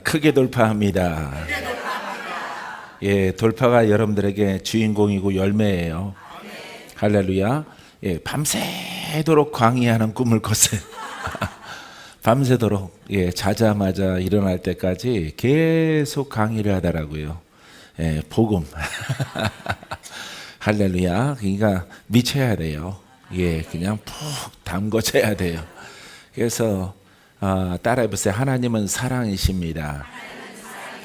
크게 돌파합니다. 예, 돌파가 여러분들에게 주인공이고 열매예요. 할렐루야. 예, 밤새도록 광야하는 꿈을 꿨어요. 밤새도록, 예, 자자마자 일어날 때까지 계속 강의를 하더라고요. 예, 복음. 할렐루야. 그러니까 미쳐야 돼요. 예, 그냥 푹 담궈져야 돼요. 그래서 따라해보세요. 하나님은 사랑이십니다.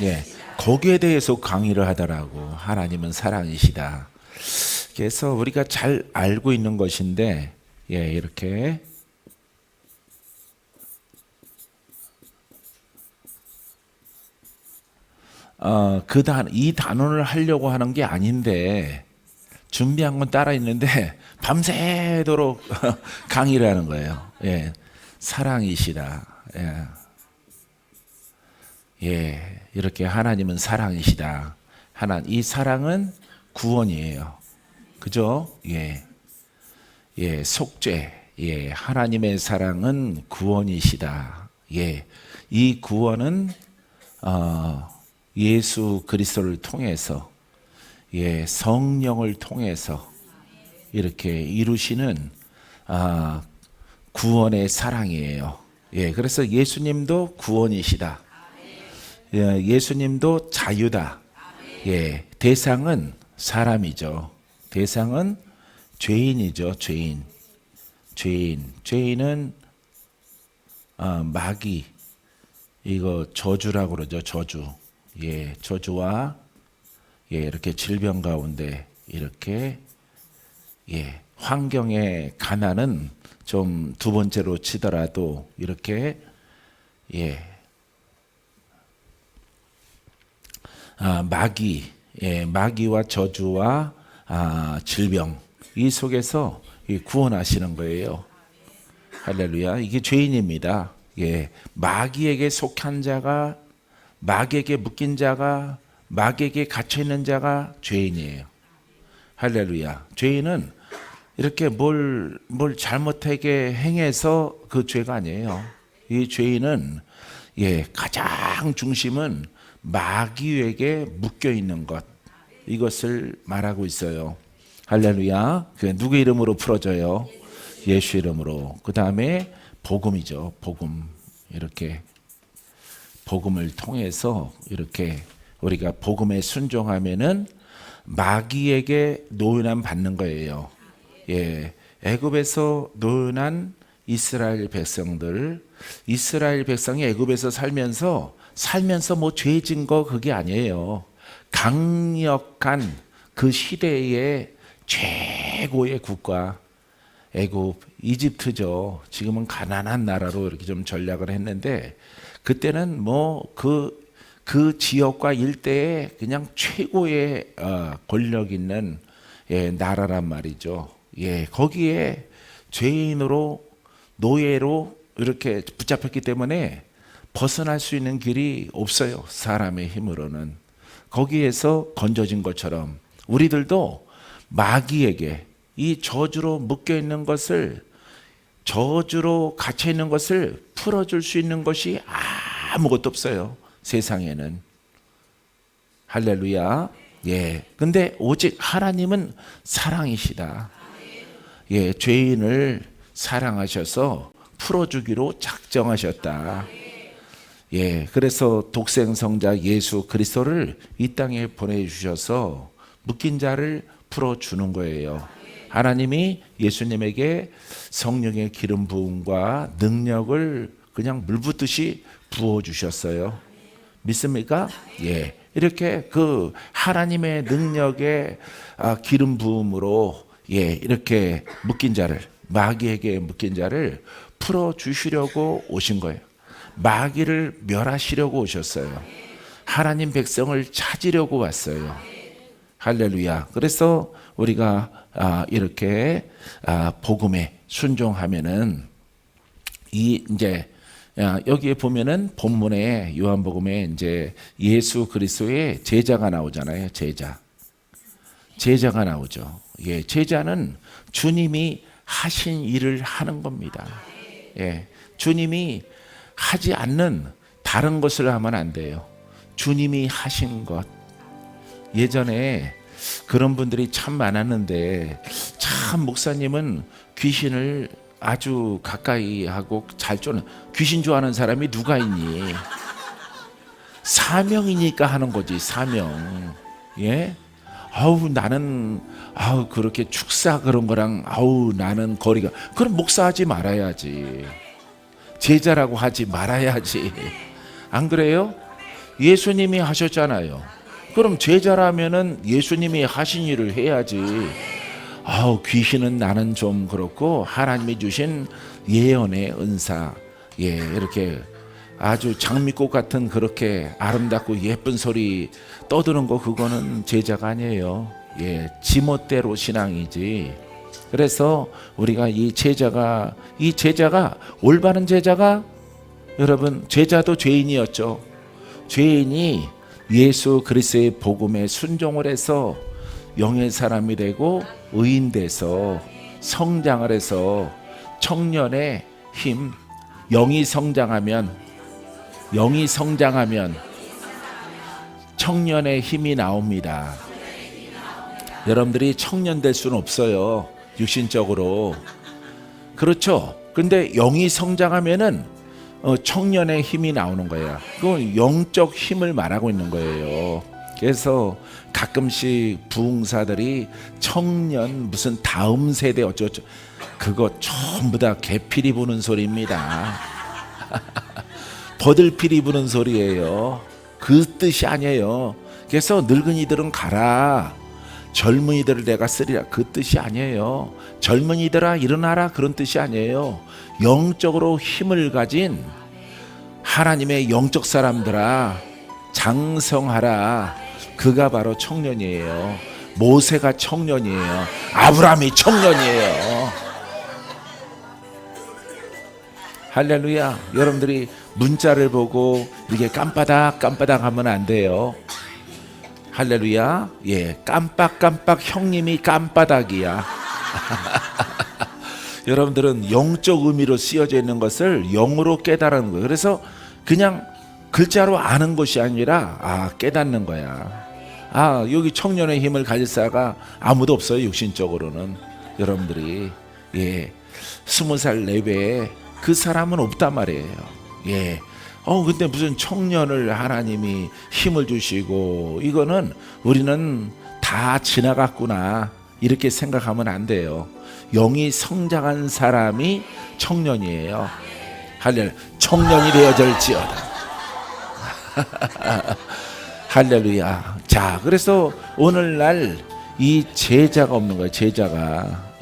예, 거기에 대해서 강의를 하더라고. 하나님은 사랑이시다. 그래서 우리가 잘 알고 있는 것인데, 예, 이렇게 이 단원을 하려고 하는 게 아닌데 준비한 건 따라 있는데 밤새도록 강의를 하는 거예요. 예, 사랑이시다. 예. 예, 이렇게 하나님은 사랑이시다. 이 사랑은 구원이에요. 그죠? 예, 예, 속죄. 예, 하나님의 사랑은 구원이시다. 예, 이 구원은 예수 그리스도를 통해서, 예, 성령을 통해서 이렇게 이루시는 구원의 사랑이에요. 예, 그래서 예수님도 구원이시다. 예, 예수님도 자유다. 예, 대상은 사람이죠. 대상은 죄인이죠. 죄인은 마귀, 이거 저주라고 그러죠. 저주. 예, 저주와, 예, 이렇게 질병 가운데 이렇게, 예, 환경의 가난은 좀 두 번째로 치더라도 이렇게, 예, 마귀, 예, 마귀와 저주와 질병, 이 속에서 구원하시는 거예요. 할렐루야. 이게 죄인입니다. 예, 마귀에게 속한 자가, 마귀에게 묶인 자가, 마귀에게 갇혀 있는 자가 죄인이에요. 할렐루야. 죄인은 이렇게 뭘 잘못하게 행해서 그 죄가 아니에요. 이 죄인은, 예, 가장 중심은 마귀에게 묶여 있는 것, 이것을 말하고 있어요. 할렐루야. 그 누구 이름으로 풀어져요? 예수 이름으로. 그 다음에 복음이죠. 복음. 이렇게 복음을 통해서 이렇게 우리가 복음에 순종하면은 마귀에게 노연함 받는 거예요. 예, 애굽에서 노연한 이스라엘 백성이 애굽에서 살면서 뭐 죄진 거 그게 아니에요. 강력한 그 시대의 최고의 국가, 애굽, 이집트죠. 지금은 가난한 나라로 이렇게 좀 전략을 했는데, 그때는 뭐 그 지역과 일대에 그냥 최고의 권력 있는, 예, 나라란 말이죠. 예, 거기에 죄인으로, 노예로 이렇게 붙잡혔기 때문에 벗어날 수 있는 길이 없어요. 사람의 힘으로는. 거기에서 건져진 것처럼 우리들도 마귀에게, 이 저주로 묶여 있는 것을, 저주로 갇혀 있는 것을 풀어줄 수 있는 것이 아무것도 없어요. 세상에는. 할렐루야. 예. 근데 오직 하나님은 사랑이시다. 예, 죄인을 사랑하셔서 풀어주기로 작정하셨다. 예, 그래서 독생성자 예수 그리스도를 이 땅에 보내주셔서 묶인 자를 풀어주는 거예요. 하나님이 예수님에게 성령의 기름 부음과 능력을 그냥 물 붓듯이 부어주셨어요. 믿습니까? 예, 이렇게 그 하나님의 능력의 기름 부음으로, 예, 이렇게 묶인 자를, 마귀에게 묶인 자를 풀어주시려고 오신 거예요. 마귀를 멸하시려고 오셨어요. 하나님 백성을 찾으려고 왔어요. 할렐루야. 그래서 우리가 이렇게 복음에 순종하면은, 이제 여기에 보면은 본문에 요한복음에 이제 예수 그리스도의 제자가 나오잖아요. 제자가 나오죠. 예, 제자는 주님이 하신 일을 하는 겁니다. 예, 주님이 하지 않는 다른 것을 하면 안 돼요. 주님이 하신 것. 예전에 그런 분들이 참 많았는데, 참 목사님은 귀신을 아주 가까이 하고 잘 쫓는, 귀신 좋아하는 사람이 누가 있니? 사명이니까 하는 거지, 사명. 예? 아우 나는 그렇게 축사 그런 거랑 나는 거리가, 그럼 목사하지 말아야지. 제자라고 하지 말아야지. 안 그래요? 예수님이 하셨잖아요. 그럼 제자라면은 예수님이 하신 일을 해야지. 귀신은 나는 좀 그렇고, 하나님이 주신 예언의 은사, 이렇게 아주 장미꽃 같은 그렇게 아름답고 예쁜 소리 떠드는 거, 그거는 제자가 아니에요. 지멋대로 신앙이지. 그래서 우리가 이 제자가 올바른 제자가, 여러분, 제자도 죄인이었죠. 죄인이 예수 그리스도의 복음에 순종을 해서 영의 사람이 되고 의인 돼서 성장을 해서 청년의 힘, 영이 성장하면 청년의 힘이 나옵니다. 여러분들이 청년 될 수는 없어요, 육신적으로. 그렇죠. 근데 영이 성장하면은 청년의 힘이 나오는 거야. 그건 영적 힘을 말하고 있는 거예요. 그래서 가끔씩 부흥사들이 청년 무슨 다음 세대 어쩌고, 그거 전부 다 개피리 부는 소리입니다. 버들피리 부는 소리예요. 그 뜻이 아니에요. 그래서 늙은이들은 가라, 젊은이들을 내가 쓰리라, 그 뜻이 아니에요. 젊은이들아 일어나라, 그런 뜻이 아니에요. 영적으로 힘을 가진 하나님의 영적 사람들아 장성하라. 그가 바로 청년이에요. 모세가 청년이에요. 아브라함이 청년이에요. 할렐루야. 여러분들이 문자를 보고 이렇게 깜빡 하면 안 돼요. 할렐루야. 깜빡 형님이 깜바닥이야. 여러분들은 영적 의미로 쓰여져 있는 것을 영으로 깨달은 거예요. 그래서 그냥 글자로 아는 것이 아니라 깨닫는 거야. 여기 청년의 힘을 가질 자가 아무도 없어요, 육신적으로는. 여러분들이 20살 내외에 그 사람은 없단 말이에요. 근데 무슨 청년을 하나님이 힘을 주시고, 이거는 우리는 다 지나갔구나, 이렇게 생각하면 안 돼요. 영이 성장한 사람이 청년이에요. 할렐루야. 청년이 되어질지어다. 할렐루야. 자, 그래서 오늘날 이 제자가 없는 거예요.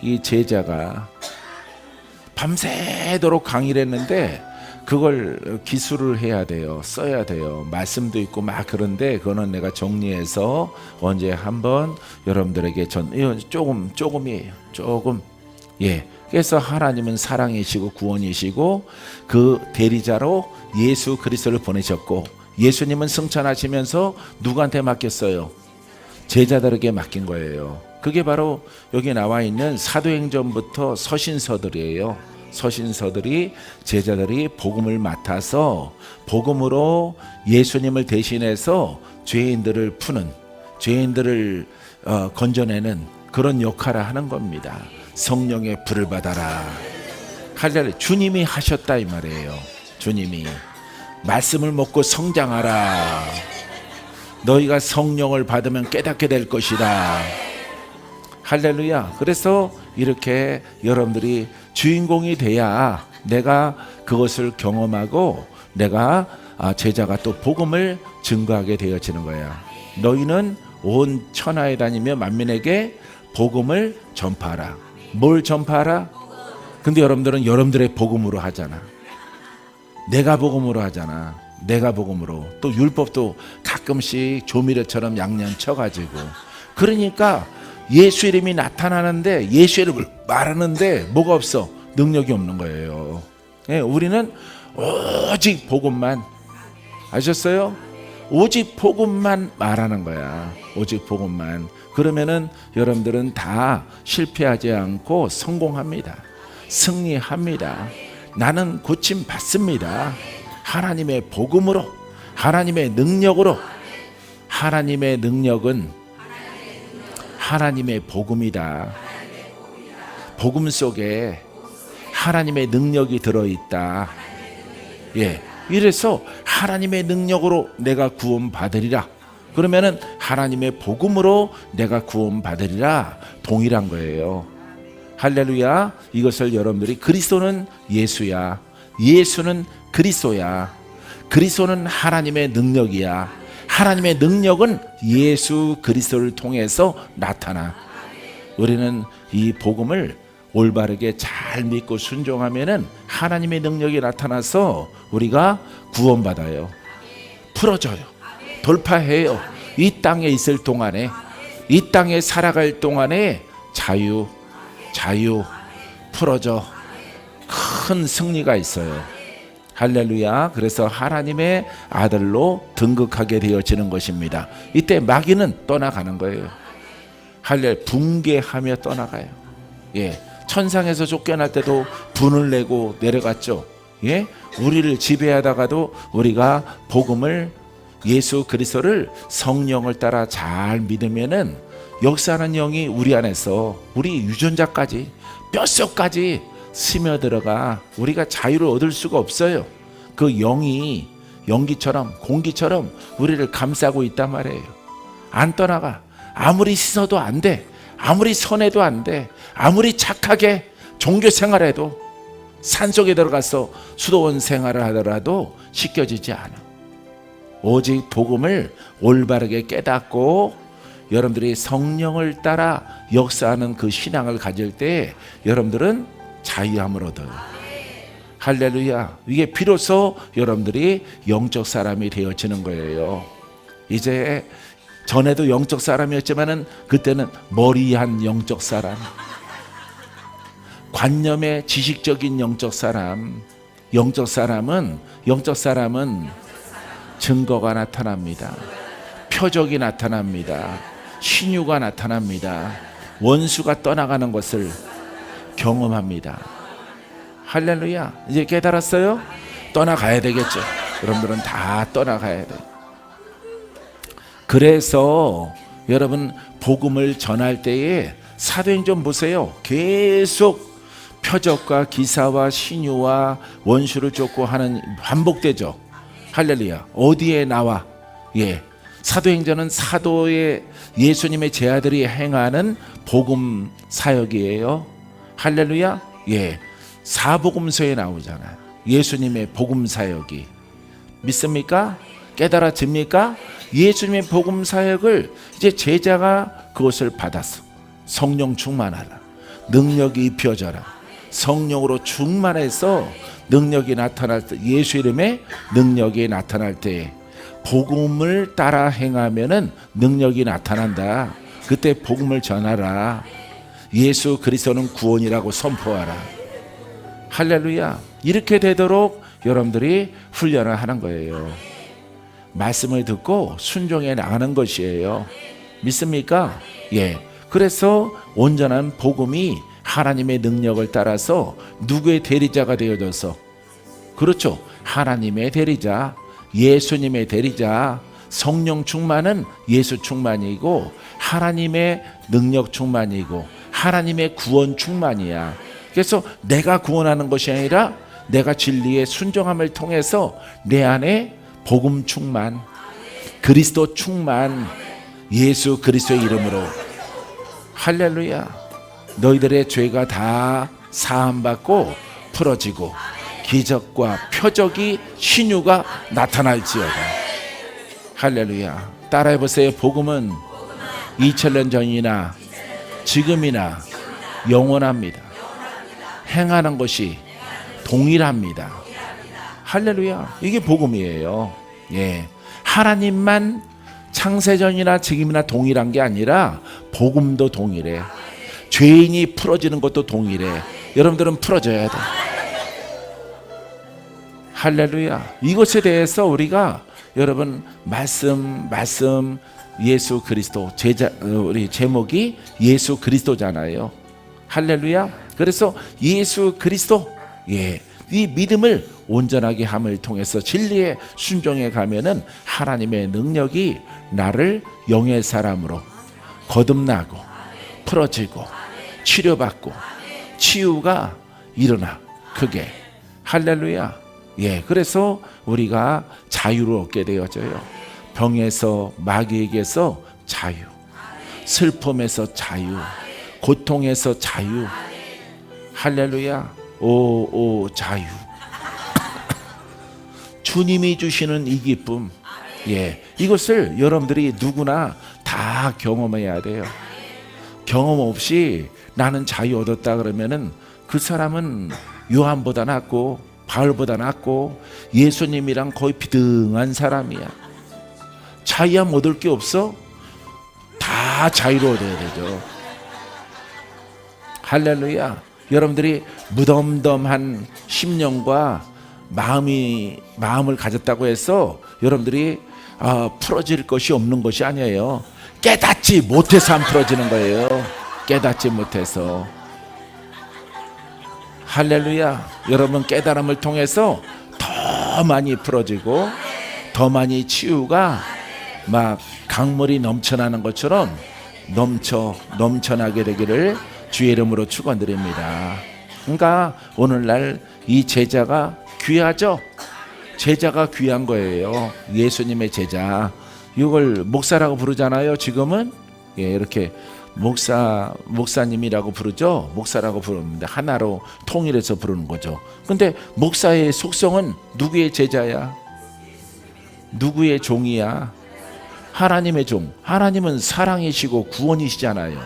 이 제자가 밤새도록 강의를 했는데, 그걸 기술을 해야 돼요. 써야 돼요. 말씀도 있고 막. 그런데 그거는 내가 정리해서 언제 한번 여러분들에게 조금이에요. 조금. 그래서 하나님은 사랑이시고 구원이시고 그 대리자로 예수 그리스도를 보내셨고, 예수님은 승천하시면서 누구한테 맡겼어요? 제자들에게 맡긴 거예요. 그게 바로 여기 나와 있는 사도행전부터 서신서들이에요. 서신서들이 제자들이 복음을 맡아서 복음으로 예수님을 대신해서 죄인들을 푸는, 죄인들을 건져내는 그런 역할을 하는 겁니다. 성령의 불을 받아라. 할렐루야. 주님이 하셨다 이 말이에요. 주님이 말씀을 먹고 성장하라. 너희가 성령을 받으면 깨닫게 될 것이다. 할렐루야. 그래서 이렇게 여러분들이 주인공이 돼야 내가 그것을 경험하고 내가 제자가 또 복음을 증거하게 되어지는 거야. 너희는 온 천하에 다니며 만민에게 복음을 전파하라. 뭘 전파하라? 근데 여러분들은 여러분들의 복음으로 하잖아. 내가 복음으로 하잖아. 내가 복음으로. 또 율법도 가끔씩 조미료처럼 양념 쳐가지고. 그러니까 예수 이름이 나타나는데, 예수 이름을 말하는데 뭐가 없어? 능력이 없는 거예요. 우리는 오직 복음만, 아셨어요? 오직 복음만 말하는 거야. 오직 복음만. 그러면은 여러분들은 다 실패하지 않고 성공합니다. 승리합니다. 나는 고침 받습니다. 하나님의 복음으로, 하나님의 능력으로. 하나님의 능력은 하나님의 복음이다. 복음 속에 하나님의 능력이 들어있다. 예, 이래서 하나님의 능력으로 내가 구원받으리라. 그러면은 하나님의 복음으로 내가 구원받으리라 동일한 거예요. 할렐루야. 이것을 여러분들이 그리스도는 예수야, 예수는 그리스도야, 그리스도는 하나님의 능력이야, 하나님의 능력은 예수 그리스도를 통해서 나타나. 우리는 이 복음을 올바르게 잘 믿고 순종하면은 하나님의 능력이 나타나서 우리가 구원받아요, 풀어져요, 돌파해요. 이 땅에 있을 동안에, 이 땅에 살아갈 동안에 자유 풀어져 큰 승리가 있어요. 할렐루야. 그래서 하나님의 아들로 등극하게 되어지는 것입니다. 이때 마귀는 떠나가는 거예요. 할렐, 붕괴하며 떠나가요. 예, 천상에서 쫓겨날 때도 분을 내고 내려갔죠. 예, 우리를 지배하다가도 우리가 복음을, 예수 그리스도를 성령을 따라 잘 믿으면은 역사하는 영이 우리 안에서 우리 유전자까지 뼛속까지 스며들어가 우리가 자유를 얻을 수가 없어요. 그 영이 연기처럼 공기처럼 우리를 감싸고 있단 말이에요. 안 떠나가. 아무리 씻어도 안 돼, 아무리 선해도 안 돼, 아무리 착하게 종교 생활해도, 산속에 들어가서 수도원 생활을 하더라도 씻겨지지 않아. 오직 복음을 올바르게 깨닫고 여러분들이 성령을 따라 역사하는 그 신앙을 가질 때 여러분들은 자유함을 얻어요. 할렐루야. 이게 비로소 여러분들이 영적 사람이 되어지는 거예요. 이제 전에도 영적 사람이었지만은 그때는 머리한 영적 사람, 관념의 지식적인 영적 사람. 영적 사람은 증거가 나타납니다. 표적이 나타납니다. 신유가 나타납니다. 원수가 떠나가는 것을 경험합니다. 할렐루야. 이제 깨달았어요? 떠나가야 되겠죠. 여러분들은 다 떠나가야 돼요. 그래서 여러분 복음을 전할 때에 사도행전 보세요. 계속 표적과 기사와 신유와 원수를 쫓고 하는 반복되죠. 할렐루야. 어디에 나와? 예, 사도행전은 사도의 예수님의 제자들이 행하는 복음 사역이에요. 할렐루야. 예, 사복음서에 나오잖아요. 예수님의 복음 사역이. 믿습니까? 깨달아집니까? 예수님의 복음 사역을 이제 제자가 그것을 받았어. 성령 충만하라, 능력이 입혀져라. 성령으로 충만해서 능력이 나타날 때, 예수 이름의 능력이 나타날 때 복음을 따라 행하면은 능력이 나타난다. 그때 복음을 전하라. 예수 그리스도는 구원이라고 선포하라. 할렐루야. 이렇게 되도록 여러분들이 훈련을 하는 거예요. 말씀을 듣고 순종해 나가는 것이에요. 믿습니까? 예. 그래서 온전한 복음이 하나님의 능력을 따라서 누구의 대리자가 되어져서, 그렇죠, 하나님의 대리자, 예수님의 대리자. 성령 충만은 예수 충만이고 하나님의 능력 충만이고 하나님의 구원 충만이야. 그래서 내가 구원하는 것이 아니라 내가 진리의 순종함을 통해서 내 안에 복음 충만, 그리스도 충만, 예수 그리스도의 이름으로. 할렐루야. 너희들의 죄가 다 사함받고 풀어지고 기적과 표적이 신유가 나타날지어다. 할렐루야. 따라해보세요. 복음은 2000년 전이나 지금이나 영원합니다. 행하는 것이 동일합니다. 할렐루야. 이게 복음이에요. 예, 하나님만 창세전이나 지금이나 동일한 게 아니라 복음도 동일해. 죄인이 풀어지는 것도 동일해. 여러분들은 풀어져야 돼. 할렐루야. 이것에 대해서 우리가 여러분 말씀 예수 그리스도, 우리 제목이 예수 그리스도잖아요. 할렐루야. 그래서 예수 그리스도, 예, 이 믿음을 온전하게 함을 통해서 진리에 순종해 가면은 하나님의 능력이 나를 영의 사람으로 거듭나고 풀어지고 치료받고 치유가 일어나. 그게 할렐루야. 예, 그래서 우리가 자유를 얻게 되어져요. 병에서, 마귀에게서 자유, 슬픔에서 자유, 고통에서 자유. 할렐루야. 오 자유. 주님이 주시는 이 기쁨, 예, 이것을 여러분들이 누구나 다 경험해야 돼요. 경험 없이 나는 자유 얻었다 그러면은 그 사람은 요한보다 낫고 바울보다 낫고 예수님이랑 거의 비등한 사람이야. 자유야 얻을 게 없어? 다 자유로 얻어야 되죠. 할렐루야. 여러분들이 무덤덤한 심령과 마음을 가졌다고 해서 여러분들이 풀어질 것이 없는 것이 아니에요. 깨닫지 못해서 안 풀어지는 거예요. 깨닫지 못해서. 할렐루야. 여러분 깨달음을 통해서 더 많이 풀어지고 더 많이 치유가 막 강물이 넘쳐나는 것처럼 넘쳐나게 되기를 주의 이름으로 축원드립니다. 그러니까 오늘날 이 제자가 귀하죠. 제자가 귀한 거예요. 예수님의 제자. 이걸 목사라고 부르잖아요. 지금은 예, 이렇게 목사님이라고 부르죠. 목사라고 부릅니다. 하나로 통일해서 부르는 거죠. 근데 목사의 속성은 누구의 제자야? 누구의 종이야? 하나님의 종. 하나님은 사랑이시고 구원이시잖아요.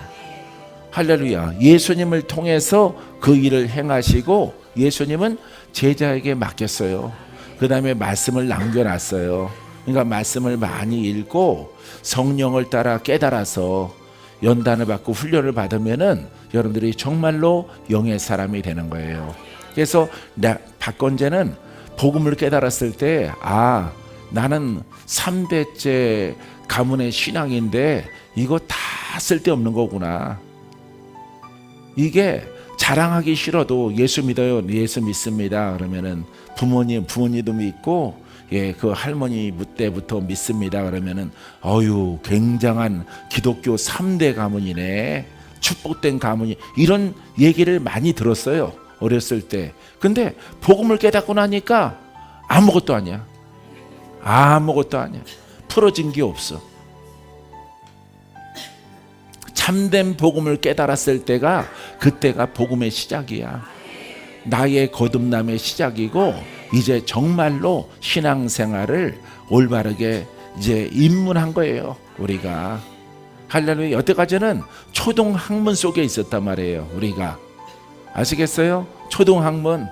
할렐루야. 예수님을 통해서 그 일을 행하시고 예수님은 제자에게 맡겼어요. 그 다음에 말씀을 남겨놨어요. 그러니까 말씀을 많이 읽고 성령을 따라 깨달아서 연단을 받고 훈련을 받으면은 여러분들이 정말로 영의 사람이 되는 거예요. 그래서 박건재는 복음을 깨달았을 때 나는 3대째 가문의 신앙인데 이거 다 쓸데없는 거구나. 이게 자랑하기 싫어도 예수 믿어요. 예수 믿습니다. 그러면은 부모님도 믿고 예, 그 할머니 때부터 믿습니다. 그러면은 굉장한 기독교 3대 가문이네. 축복된 가문이. 이런 얘기를 많이 들었어요. 어렸을 때. 근데 복음을 깨닫고 나니까 아무것도 아니야. 아무것도 아니야. 풀어진 게 없어. 참된 복음을 깨달았을 때가 그때가 복음의 시작이야. 나의 거듭남의 시작이고 이제 정말로 신앙생활을 올바르게 이제 입문한 거예요. 우리가 할렐루야. 여태까지는 초등학문 속에 있었단 말이에요. 우리가 아시겠어요? 초등학문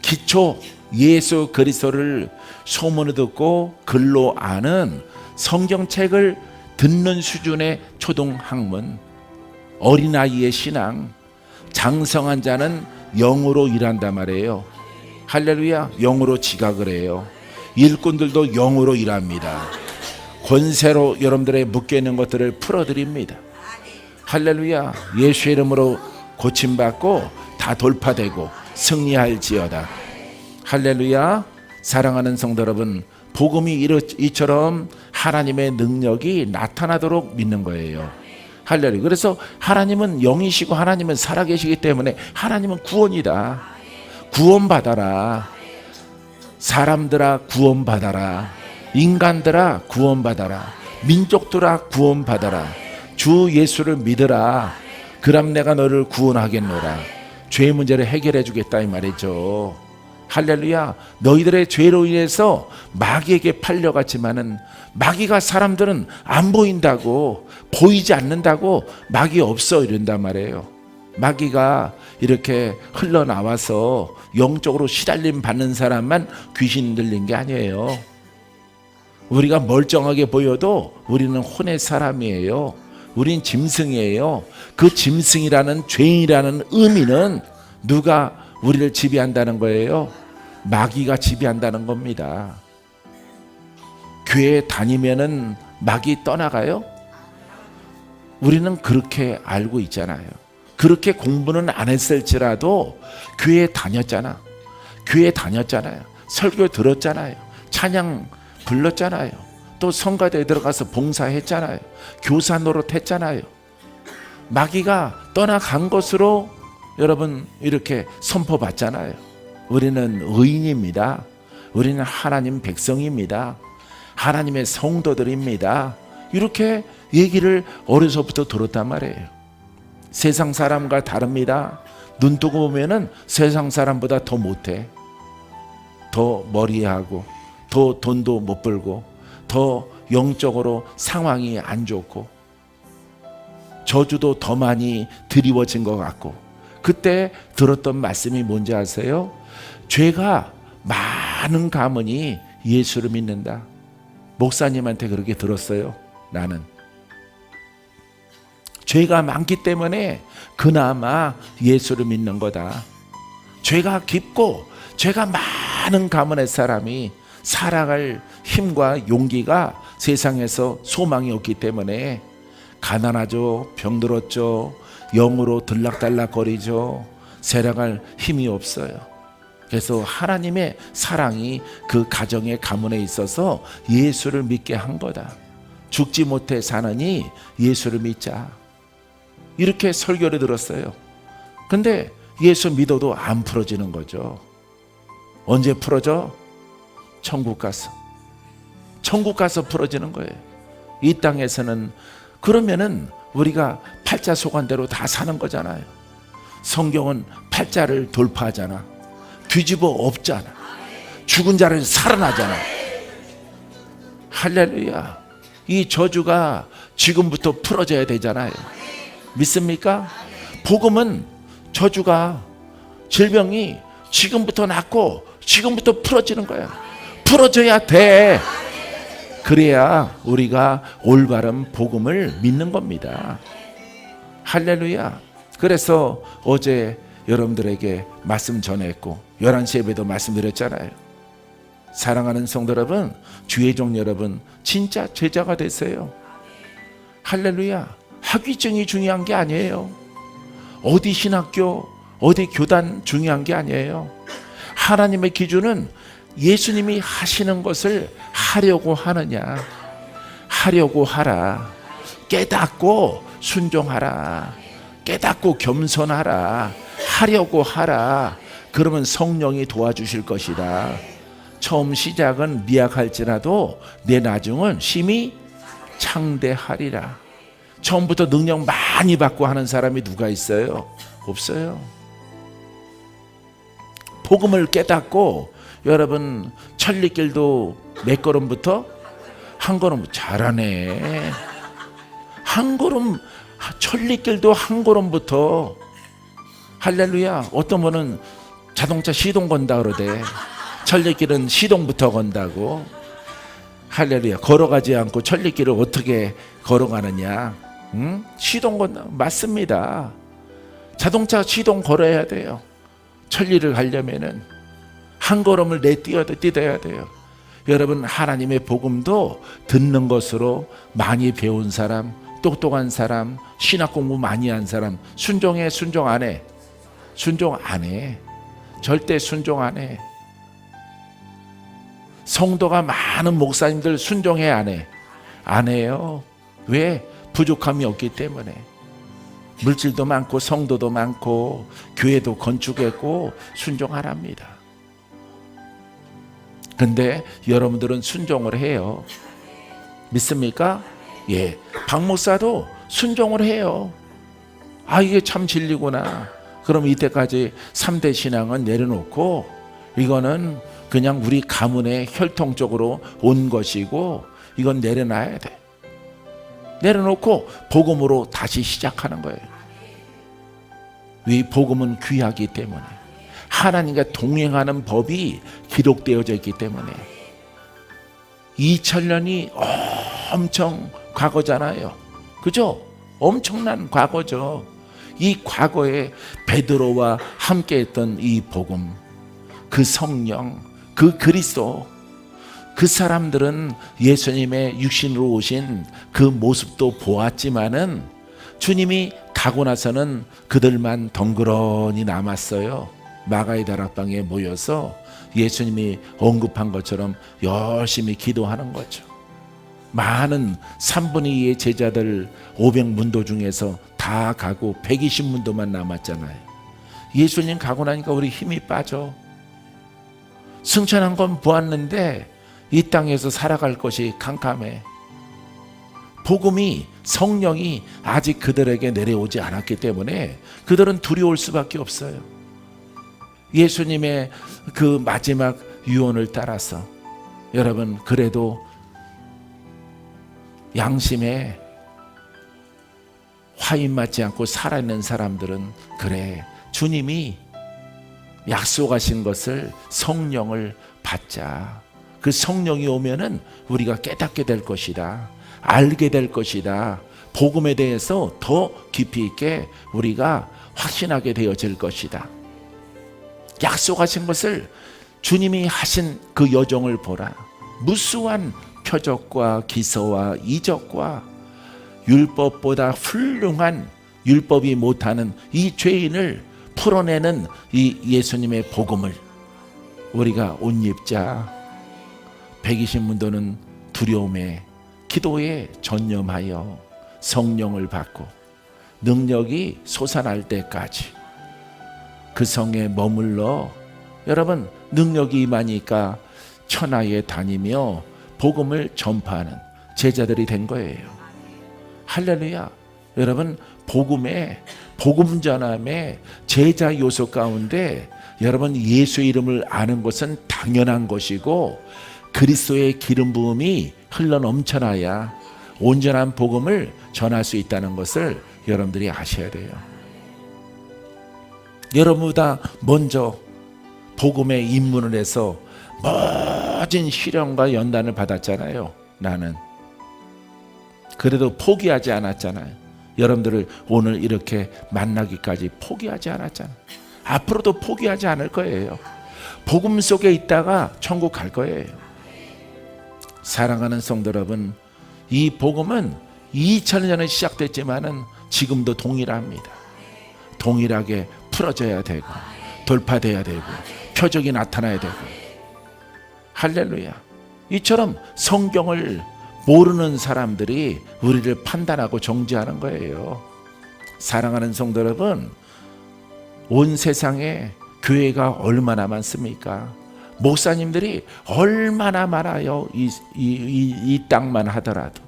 기초 예수 그리스도를 소문을 듣고 글로 아는 성경책을 듣는 수준의 초등학문. 어린아이의 신앙. 장성한 자는 영으로 일한단 말이에요. 할렐루야. 영으로 지각을 해요. 일꾼들도 영으로 일합니다. 권세로 여러분들의 묶여있는 것들을 풀어드립니다. 할렐루야. 예수의 이름으로 고침받고 다 돌파되고 승리할지어다. 할렐루야. 사랑하는 성도 여러분, 복음이 이처럼 하나님의 능력이 나타나도록 믿는 거예요. 할렐루야. 그래서 하나님은 영이시고 하나님은 살아계시기 때문에 하나님은 구원이다. 구원받아라. 사람들아 구원받아라. 인간들아 구원받아라. 민족들아 구원받아라. 주 예수를 믿으라. 그럼 내가 너를 구원하겠노라. 죄의 문제를 해결해 주겠다 이 말이죠. 할렐루야. 너희들의 죄로 인해서 마귀에게 팔려갔지만은 마귀가 사람들은 안 보인다고, 보이지 않는다고 마귀 없어 이런단 말이에요. 마귀가 이렇게 흘러나와서 영적으로 시달림 받는 사람만 귀신 들린 게 아니에요. 우리가 멀쩡하게 보여도 우리는 혼의 사람이에요. 우린 짐승이에요. 그 짐승이라는 죄인이라는 의미는 누가 우리를 지배한다는 거예요? 마귀가 지배한다는 겁니다. 교회 다니면은 마귀 떠나가요? 우리는 그렇게 알고 있잖아요. 그렇게 공부는 안 했을지라도 교회 다녔잖아. 교회 다녔잖아요. 설교 들었잖아요. 찬양 불렀잖아요. 또 성가대에 들어가서 봉사했잖아요. 교사 노릇했잖아요. 마귀가 떠나간 것으로 여러분 이렇게 선포받잖아요. 우리는 의인입니다. 우리는 하나님 백성입니다. 하나님의 성도들입니다. 이렇게 얘기를 어려서부터 들었단 말이에요. 세상 사람과 다릅니다. 눈 뜨고 보면은 세상 사람보다 더 못해. 더 머리하고 더 돈도 못 벌고 더 영적으로 상황이 안 좋고 저주도 더 많이 드리워진 것 같고, 그때 들었던 말씀이 뭔지 아세요? 죄가 많은 가문이 예수를 믿는다. 목사님한테 그렇게 들었어요. 나는 죄가 많기 때문에 그나마 예수를 믿는 거다. 죄가 깊고 죄가 많은 가문의 사람이 살아갈 힘과 용기가 세상에서 소망이 없기 때문에 가난하죠, 병들었죠, 영으로 들락달락거리죠, 살아갈 힘이 없어요. 그래서 하나님의 사랑이 그 가정의 가문에 있어서 예수를 믿게 한 거다. 죽지 못해 사느니 예수를 믿자. 이렇게 설교를 들었어요. 근데 예수 믿어도 안 풀어지는 거죠. 언제 풀어져? 천국 가서. 천국 가서 풀어지는 거예요. 이 땅에서는. 그러면은 우리가 팔자 소관대로 다 사는 거잖아요. 성경은 팔자를 돌파하잖아. 뒤집어 엎잖아. 죽은 자를 살아나잖아. 할렐루야. 이 저주가 지금부터 풀어져야 되잖아요. 믿습니까? 복음은 저주가, 질병이 지금부터 낫고 지금부터 풀어지는 거야. 풀어져야 돼. 그래야 우리가 올바른 복음을 믿는 겁니다. 할렐루야. 그래서 어제 여러분들에게 말씀 전했고 11시 예배도 말씀드렸잖아요. 사랑하는 성도 여러분, 주의 종 여러분, 진짜 제자가 되세요. 할렐루야. 학위증이 중요한 게 아니에요. 어디 신학교, 어디 교단 중요한 게 아니에요. 하나님의 기준은 예수님이 하시는 것을 하려고 하느냐. 하려고 하라. 깨닫고 순종하라. 깨닫고 겸손하라. 하려고 하라. 그러면 성령이 도와주실 것이다. 처음 시작은 미약할지라도 내 나중은 심히 창대하리라. 처음부터 능력 많이 받고 하는 사람이 누가 있어요? 없어요. 복음을 깨닫고 여러분 천리길도 몇 걸음부터? 한 걸음. 잘하네. 한 걸음. 천리길도 한 걸음부터. 할렐루야. 어떤 분은 자동차 시동 건다 그러대. 천리길은 시동부터 건다고. 할렐루야. 걸어가지 않고 천리길을 어떻게 걸어가느냐. 응? 시동 건다. 맞습니다. 자동차 시동 걸어야 돼요. 천리를 가려면은 한 걸음을 뛰어야 돼요. 여러분, 하나님의 복음도 듣는 것으로 많이 배운 사람, 똑똑한 사람, 신학 공부 많이 한 사람 순종해, 순종 안 해? 순종 안 해. 절대 순종 안 해. 성도가 많은 목사님들 순종해, 안 해? 안 해요. 왜? 부족함이 없기 때문에. 물질도 많고 성도도 많고 교회도 건축했고 순종하랍니다. 근데 여러분들은 순종을 해요. 믿습니까? 예. 박 목사도 순종을 해요. 아, 이게 참 진리구나. 그럼 이때까지 3대 신앙은 내려놓고 이거는 그냥 우리 가문의 혈통적으로 온 것이고 이건 내려놔야 돼. 내려놓고 복음으로 다시 시작하는 거예요. 이 복음은 귀하기 때문에, 하나님과 동행하는 법이 기록되어져 있기 때문에. 2000년이 엄청 과거잖아요. 그죠? 엄청난 과거죠. 이 과거에 베드로와 함께했던 이 복음, 그 성령, 그 그리스도, 그 사람들은 예수님의 육신으로 오신 그 모습도 보았지만은 주님이 가고 나서는 그들만 덩그러니 남았어요. 마가의 다락방에 모여서 예수님이 언급한 것처럼 열심히 기도하는 거죠. 많은 3분의 2의 제자들 500문도 중에서 다 가고 120문도만 남았잖아요. 예수님 가고 나니까 우리 힘이 빠져. 승천한 건 보았는데 이 땅에서 살아갈 것이 캄캄해. 복음이, 성령이 아직 그들에게 내려오지 않았기 때문에 그들은 두려울 수밖에 없어요. 예수님의 그 마지막 유언을 따라서 여러분, 그래도 양심에 화인 맞지 않고 살아있는 사람들은 그래, 주님이 약속하신 것을, 성령을 받자. 그 성령이 오면은 우리가 깨닫게 될 것이다, 알게 될 것이다, 복음에 대해서 더 깊이 있게 우리가 확신하게 되어질 것이다. 약속하신 것을, 주님이 하신 그 여정을 보라. 무수한 표적과 기서와 이적과 율법보다 훌륭한, 율법이 못하는 이 죄인을 풀어내는 이 예수님의 복음을 우리가 옷 입자. 120문도는 두려움에, 기도에 전념하여 성령을 받고 능력이 솟아날 때까지 그 성에 머물러, 여러분, 능력이 임하니까 천하에 다니며 복음을 전파하는 제자들이 된 거예요. 할렐루야. 여러분, 복음 전함의 제자 요소 가운데 여러분, 예수의 이름을 아는 것은 당연한 것이고 그리스도의 기름 부음이 흘러 넘쳐나야 온전한 복음을 전할 수 있다는 것을 여러분들이 아셔야 돼요. 여러분보다 먼저 복음에 입문을 해서 멋진 시련과 연단을 받았잖아요. 나는 그래도 포기하지 않았잖아요. 여러분들을 오늘 이렇게 만나기까지 포기하지 않았잖아요. 앞으로도 포기하지 않을 거예요. 복음 속에 있다가 천국 갈 거예요. 사랑하는 성도 여러분, 이 복음은 2000년에 시작됐지만은 지금도 동일합니다. 동일하게 풀어져야 되고 돌파돼야 되고 표적이 나타나야 되고. 할렐루야. 이처럼 성경을 모르는 사람들이 우리를 판단하고 정죄하는 거예요. 사랑하는 성도 여러분, 온 세상에 교회가 얼마나 많습니까? 목사님들이 얼마나 많아요. 이 땅만 하더라도.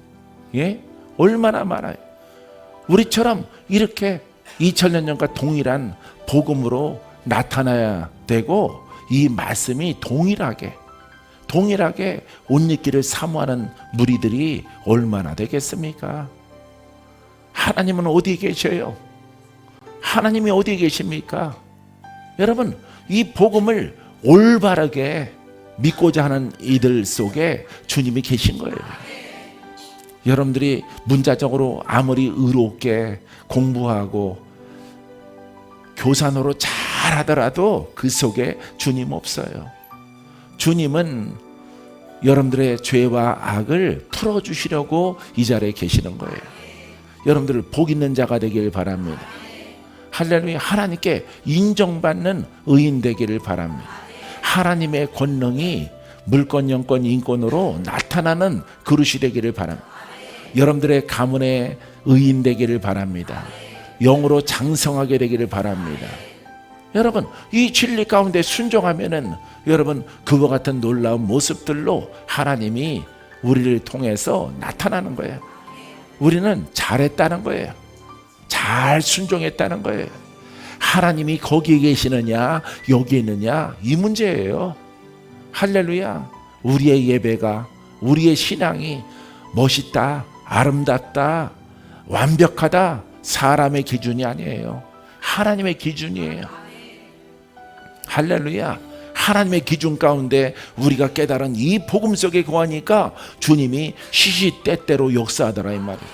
예? 얼마나 많아요. 우리처럼 이렇게 2000년 전과 동일한 복음으로 나타나야 되고, 이 말씀이 동일하게 옷 입기를 사모하는 무리들이 얼마나 되겠습니까? 하나님은 어디 계셔요? 하나님이 어디 계십니까? 여러분, 이 복음을 올바르게 믿고자 하는 이들 속에 주님이 계신 거예요. 여러분들이 문자적으로 아무리 의롭게 공부하고 교사노로 잘하더라도 그 속에 주님 없어요. 주님은 여러분들의 죄와 악을 풀어주시려고 이 자리에 계시는 거예요. 여러분들 복 있는 자가 되길 바랍니다. 할렐루야. 하나님께 인정받는 의인 되기를 바랍니다. 하나님의 권능이 물권, 영권, 인권으로 나타나는 그릇이 되기를 바랍니다. 여러분들의 가문의 의인 되기를 바랍니다. 영으로 장성하게 되기를 바랍니다. 여러분, 이 진리 가운데 순종하면은 여러분, 그와 같은 놀라운 모습들로 하나님이 우리를 통해서 나타나는 거예요. 우리는 잘했다는 거예요. 잘 순종했다는 거예요. 하나님이 거기에 계시느냐 여기 있느냐, 이 문제예요. 할렐루야. 우리의 예배가, 우리의 신앙이 멋있다, 아름답다, 완벽하다, 사람의 기준이 아니에요. 하나님의 기준이에요. 할렐루야. 하나님의 기준 가운데 우리가 깨달은 이 복음 속에 거하니까 주님이 시시때때로 역사하더라, 이 말이에요.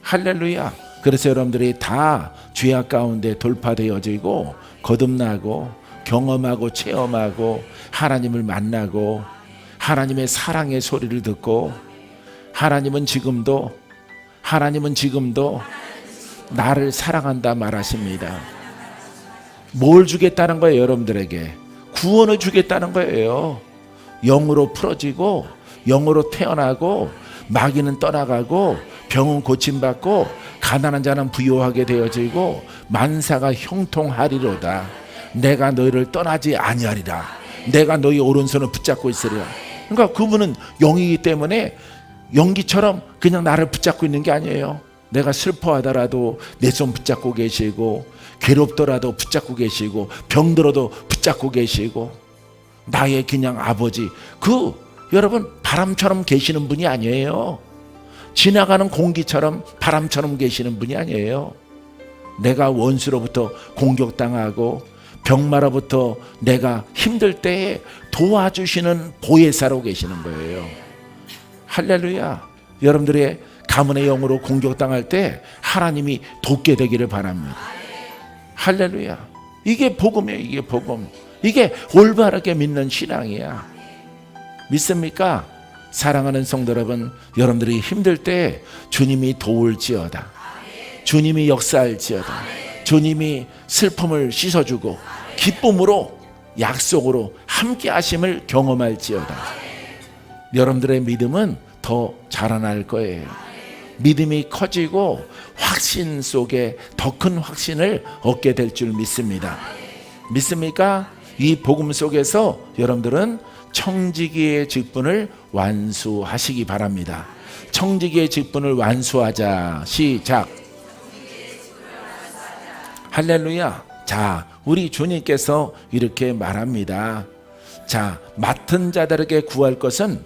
할렐루야. 그래서 여러분들이 다 죄악 가운데 돌파되어지고 거듭나고 경험하고 체험하고 하나님을 만나고 하나님의 사랑의 소리를 듣고, 하나님은 지금도 나를 사랑한다 말하십니다. 뭘 주겠다는 거예요? 여러분들에게 구원을 주겠다는 거예요. 영으로 풀어지고 영으로 태어나고 마귀는 떠나가고 병은 고침받고 가난한 자는 부유하게 되어지고 만사가 형통하리로다. 내가 너희를 떠나지 아니하리라. 내가 너희 오른손을 붙잡고 있으리라. 그러니까 그분은 영이기 때문에 연기처럼 그냥 나를 붙잡고 있는 게 아니에요. 내가 슬퍼하더라도 내 손 붙잡고 계시고, 괴롭더라도 붙잡고 계시고, 병들어도 붙잡고 계시고, 나의 그냥 아버지, 여러분 바람처럼 계시는 분이 아니에요. 지나가는 공기처럼 바람처럼 계시는 분이 아니에요. 내가 원수로부터 공격당하고 병마로부터 내가 힘들 때에 도와주시는 보혜사로 계시는 거예요. 할렐루야. 여러분들의 가문의 영으로 공격당할 때 하나님이 돕게 되기를 바랍니다. 할렐루야. 이게 복음이에요. 이게 복음. 이게 올바르게 믿는 신앙이야. 믿습니까? 사랑하는 성도 여러분, 여러분들이 힘들 때 주님이 도울지어다. 주님이 역사할지어다. 주님이 슬픔을 씻어주고 기쁨으로 약속으로 함께 하심을 경험할지어다. 여러분들의 믿음은 더 자라날 거예요. 믿음이 커지고 확신 속에 더 큰 확신을 얻게 될 줄 믿습니다. 믿습니까? 이 복음 속에서 여러분들은 청지기의 직분을 완수하시기 바랍니다. 청지기의 직분을 완수하자. 시작. 할렐루야. 자, 우리 주님께서 이렇게 말합니다. 자, 맡은 자들에게 구할 것은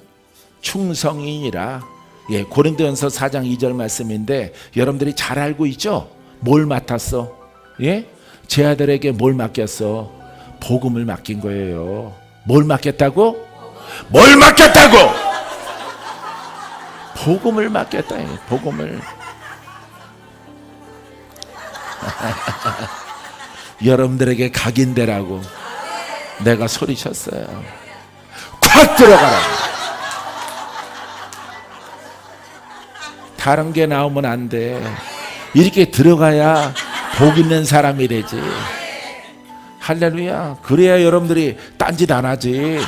충성이니라. 예, 고린도전서 4장 2절 말씀인데 여러분들이 잘 알고 있죠? 뭘 맡았어? 예? 제 아들에게 뭘 맡겼어? 복음을 맡긴 거예요. 뭘 맡겼다고? 뭘 맡겼다고? 복음을 맡겼다. 복음을. 여러분들에게 각인되라고 내가 소리쳤어요. 콱 들어가라. 다른 게 나오면 안 돼. 이렇게 들어가야 복 있는 사람이 되지. 할렐루야. 그래야 여러분들이 딴짓 안 하지.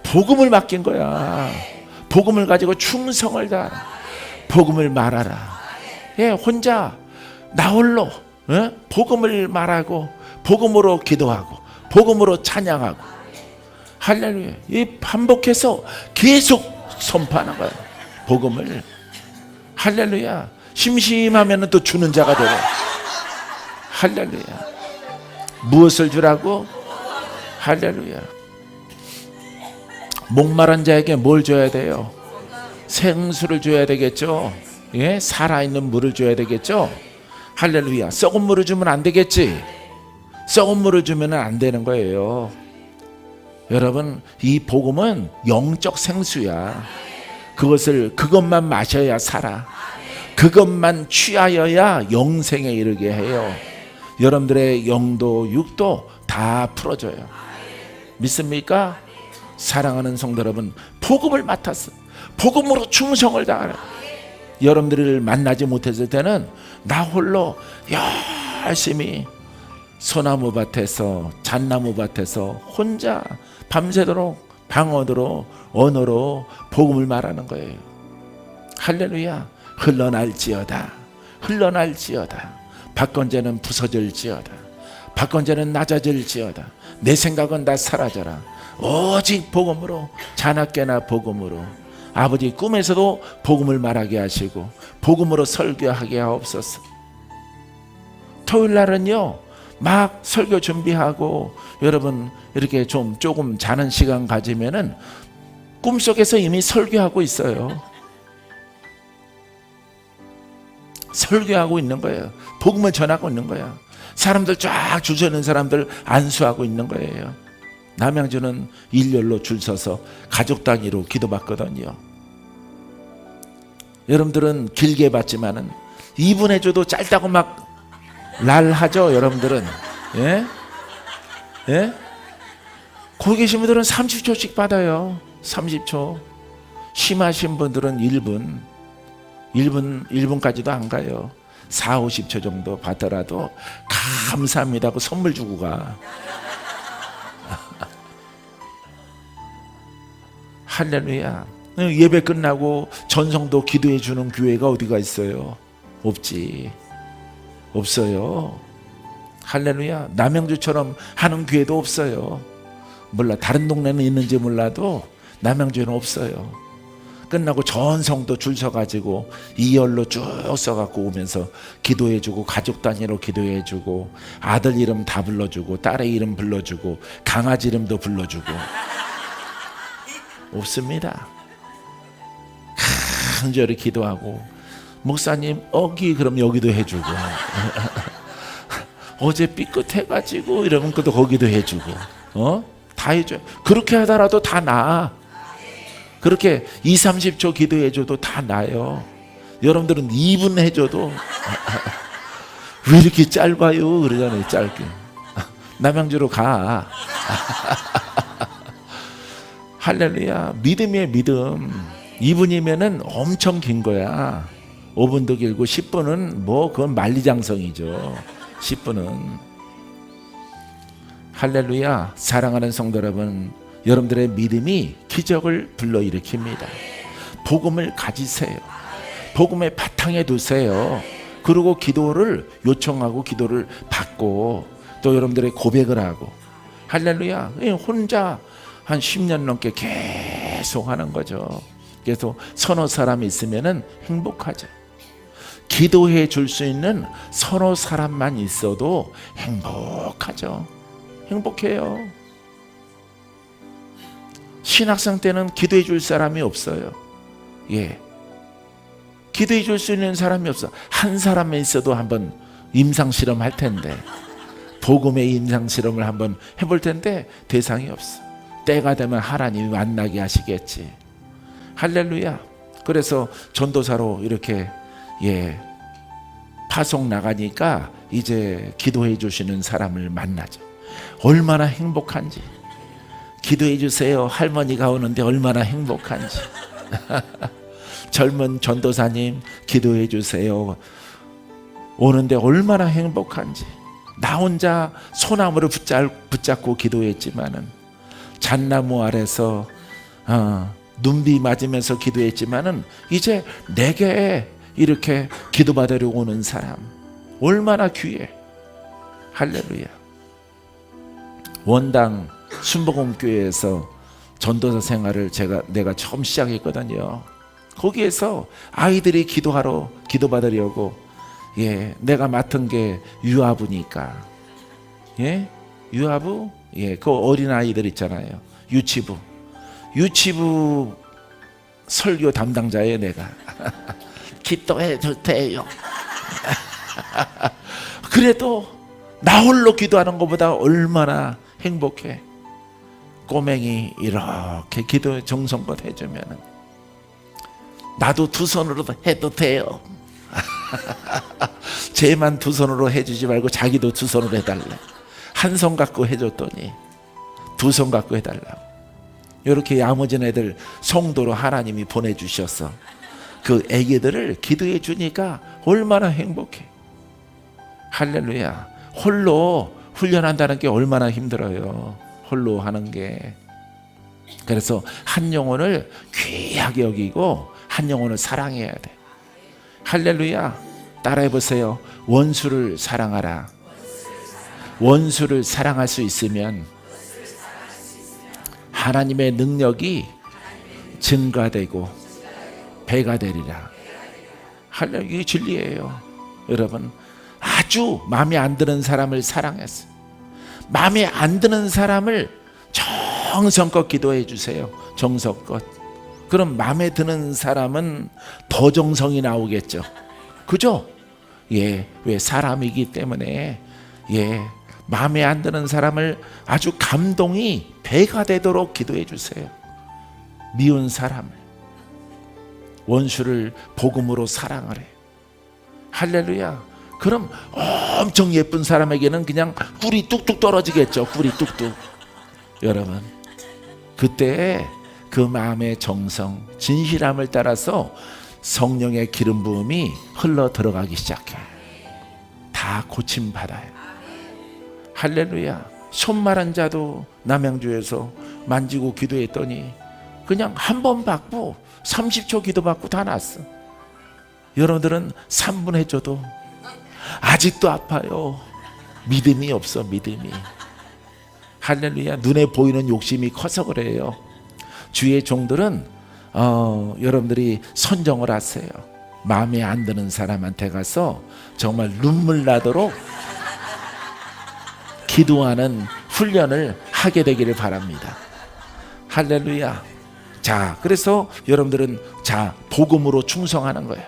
복음을 맡긴 거야. 복음을 가지고 충성을 다하라. 복음을 말하라. 예, 혼자 나 홀로 복음을 말하고 복음으로 기도하고 복음으로 찬양하고 할렐루야. 이 반복해서 계속 선포하는 거야. 복음을. 할렐루야. 심심하면 또 주는 자가 되고. 할렐루야. 무엇을 주라고? 할렐루야. 목마른 자에게 뭘 줘야 돼요? 생수를 줘야 되겠죠. 예? 살아있는 물을 줘야 되겠죠. 할렐루야. 썩은 물을 주면 안 되겠지. 썩은 물을 주면 안 되는 거예요. 여러분, 이 복음은 영적 생수야. 그것만 마셔야 살아. 그것만 취하여야 영생에 이르게 해요. 여러분들의 영도 육도 다 풀어줘요. 믿습니까? 사랑하는 성도 여러분, 복음을 맡았어. 복음으로 충성을 다하라. 여러분들을 만나지 못했을 때는 나 홀로 열심히 소나무 밭에서 잣나무 밭에서 혼자 밤새도록 방언으로 언어로 복음을 말하는 거예요. 할렐루야. 흘러날지어다. 흘러날지어다. 박건재는 부서질지어다. 박건재는 낮아질지어다. 내 생각은 다 사라져라. 오직 복음으로, 자나깨나 복음으로. 아버지 꿈에서도 복음을 말하게 하시고 복음으로 설교하게 하옵소서. 토요일 날은요 막 설교 준비하고 여러분 이렇게 조금 자는 시간 가지면은 꿈속에서 이미 설교하고 있어요. 설교하고 있는 거예요. 복음을 전하고 있는 거야. 사람들 쫙 줄 서는 사람들 안수하고 있는 거예요. 남양주는 일렬로 줄 서서 가족 단위로 기도받거든요. 여러분들은 길게 받지만은 2분 해줘도 짧다고 막 랄하죠. 여러분들은 예? 예? 거기 계신 분들은 30초씩 받아요. 30초. 심하신 분들은 1분까지도 안 가요. 4, 50초 정도 받더라도 감사합니다 하고 선물 주고 가. 할렐루야. 예배 끝나고 전성도 기도해 주는 교회가 어디가 있어요? 없지. 없어요. 할렐루야. 남양주처럼 하는 교회도 없어요. 몰라, 다른 동네는 있는지 몰라도 남양주에는 없어요. 끝나고 전성도 줄 서가지고 2열로 쭉 써갖고 오면서 기도해주고, 가족 단위로 기도해주고, 아들 이름 다 불러주고, 딸의 이름 불러주고, 강아지 이름도 불러주고. 없습니다. 간절히 기도하고, 목사님 어기 그럼 여기도 해주고 어제 삐끗해가지고 이러면 또 거기도 해주고, 다 해줘요. 그렇게 하더라도 다 나아. 그렇게 2, 30초 기도해줘도 다 나요. 여러분들은 2분 해줘도 왜 이렇게 짧아요? 그러잖아요. 짧게. 남양주로 가. 할렐루야. 믿음이에요. 믿음. 2분이면은 엄청 긴 거야. 5분도 길고 10분은 뭐 그건 만리장성이죠. 10분은. 할렐루야. 사랑하는 성도 여러분, 여러분들의 믿음이 기적을 불러일으킵니다. 복음을 가지세요. 복음의 바탕에 두세요. 그리고 기도를 요청하고 기도를 받고 또 여러분들의 고백을 하고. 할렐루야. 혼자 한 10년 넘게 계속 하는 거죠. 그래서 서너 사람이 있으면 행복하죠. 기도해 줄 수 있는 서너 사람만 있어도 행복하죠. 행복해요. 신학생 때는 기도해 줄 사람이 없어요. 예. 기도해 줄 수 있는 사람이 없어. 한 사람만 있어도 한번 임상실험 할 텐데, 복음의 임상실험을 한번 해볼 텐데 대상이 없어. 때가 되면 하나님이 만나게 하시겠지. 할렐루야. 그래서 전도사로 이렇게 파송 나가니까 이제 기도해 주시는 사람을 만나죠. 얼마나 행복한지. 기도해 주세요. 할머니가 오는데 얼마나 행복한지. 젊은 전도사님 기도해 주세요. 오는데 얼마나 행복한지. 나 혼자 소나무를 붙잡고 기도했지만은, 잣나무 아래서 눈비 맞으면서 기도했지만은, 이제 내게 이렇게 기도받으려 오는 사람 얼마나 귀해. 할렐루야. 원당 순복음교회에서 전도사 생활을 내가 처음 시작했거든요. 거기에서 아이들이 기도받으려고, 내가 맡은 게 유아부니까, 유아부, 그 어린 아이들 있잖아요. 유치부 설교 담당자예요, 내가. 기도해 주세요. 그래도 나 홀로 기도하는 것보다 얼마나 행복해. 꼬맹이 이렇게 기도 정성껏 해주면은, 나도 두 손으로 해도 돼요. 쟤만 두 손으로 해주지 말고 자기도 두 손으로 해달래. 한 손 갖고 해줬더니 두 손 갖고 해달라고. 이렇게 야무진 애들 성도로 하나님이 보내주셔서 그 애기들을 기도해 주니까 얼마나 행복해. 할렐루야. 홀로 훈련한다는 게 얼마나 힘들어요. 홀로 하는 게. 그래서 한 영혼을 귀하게 여기고 한 영혼을 사랑해야 돼. 할렐루야. 따라해 보세요. 원수를 사랑하라. 원수를 사랑할 수 있으면 하나님의 능력이 증가되고 배가 되리라. 할렐루야. 이게 진리예요. 여러분, 아주 마음에 안 드는 사람을 사랑했어요. 마음에 안 드는 사람을 정성껏 기도해 주세요. 정성껏. 그럼 마음에 드는 사람은 더 정성이 나오겠죠. 그죠? 왜 사람이기 때문에 마음에 안 드는 사람을 아주 감동이 배가 되도록 기도해 주세요. 미운 사람을, 원수를 복음으로 사랑을 해. 할렐루야. 그럼 엄청 예쁜 사람에게는 그냥 꿀이 뚝뚝 떨어지겠죠. 꿀이 뚝뚝. 여러분, 그때 그 마음의 정성, 진실함을 따라서 성령의 기름 부음이 흘러 들어가기 시작해. 다 고침 받아요. 할렐루야. 손 마른 자도 남양주에서 만지고 기도했더니 그냥 한 번 받고 30초 기도받고 다 났어. 여러분들은 3분 해줘도 아직도 아파요. 믿음이 없어. 믿음이. 할렐루야. 눈에 보이는 욕심이 커서 그래요. 주의 종들은 여러분들이 선정을 하세요. 마음에 안 드는 사람한테 가서 정말 눈물 나도록 기도하는 훈련을 하게 되기를 바랍니다. 할렐루야. 자, 그래서 여러분들은 복음으로 충성하는 거예요.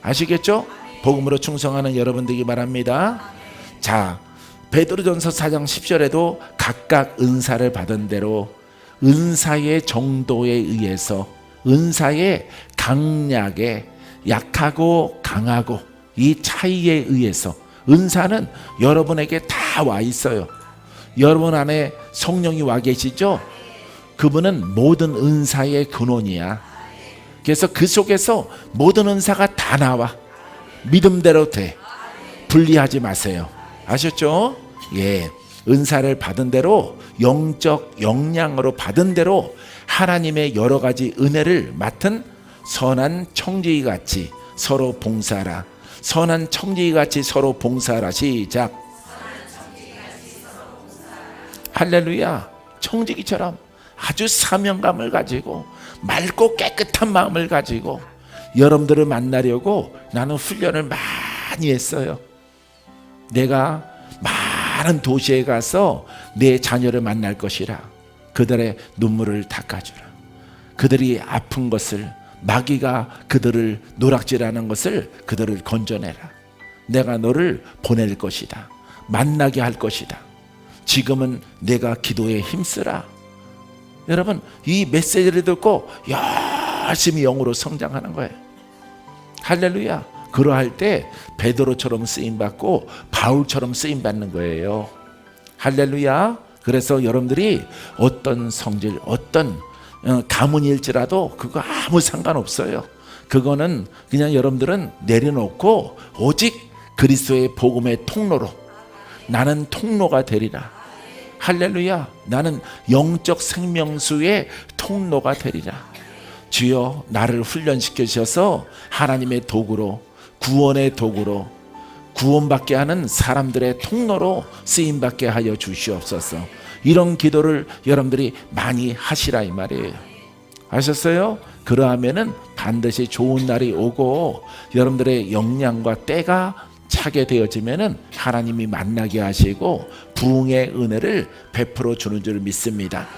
아시겠죠? 복음으로 충성하는 여러분들이 바랍니다. 자, 베드로전서 4장 10절에도 각각 은사를 받은 대로 은사의 정도에 의해서 은사의 강약에 약하고 강하고 이 차이에 의해서 은사는 여러분에게 다 와 있어요. 여러분 안에 성령이 와 계시죠? 그분은 모든 은사의 근원이야. 그래서 그 속에서 모든 은사가 다 나와. 믿음대로 돼. 분리하지 마세요. 아셨죠? 예. 은사를 받은 대로 영적 역량으로 받은 대로 하나님의 여러 가지 은혜를 맡은 선한 청지기 같이 서로 봉사하라. 선한 청지기 같이 서로 봉사하라. 시작. 할렐루야. 청지기처럼 아주 사명감을 가지고 맑고 깨끗한 마음을 가지고 여러분들을 만나려고 나는 훈련을 많이 했어요. 내가 많은 도시에 가서 내 자녀를 만날 것이라. 그들의 눈물을 닦아주라. 그들이 아픈 것을, 마귀가 그들을 노락질하는 것을 그들을 건져내라. 내가 너를 보낼 것이다. 만나게 할 것이다. 지금은 내가 기도에 힘쓰라. 여러분, 이 메시지를 듣고 열심히 영으로 성장하는 거예요. 할렐루야. 그러할 때 베드로처럼 쓰임받고 바울처럼 쓰임받는 거예요. 할렐루야. 그래서 여러분들이 어떤 성질, 어떤 가문일지라도 그거 아무 상관없어요. 그거는 그냥 여러분들은 내려놓고 오직 그리스도의 복음의 통로로 나는 통로가 되리라. 할렐루야. 나는 영적 생명수의 통로가 되리라. 주여 나를 훈련시키셔서 하나님의 도구로, 구원의 도구로, 구원받게 하는 사람들의 통로로 쓰임받게 하여 주시옵소서. 이런 기도를 여러분들이 많이 하시라 이 말이에요. 아셨어요? 그러하면은 반드시 좋은 날이 오고 여러분들의 역량과 때가 차게 되어지면은 하나님이 만나게 하시고 부흥의 은혜를 베풀어 주는 줄 믿습니다.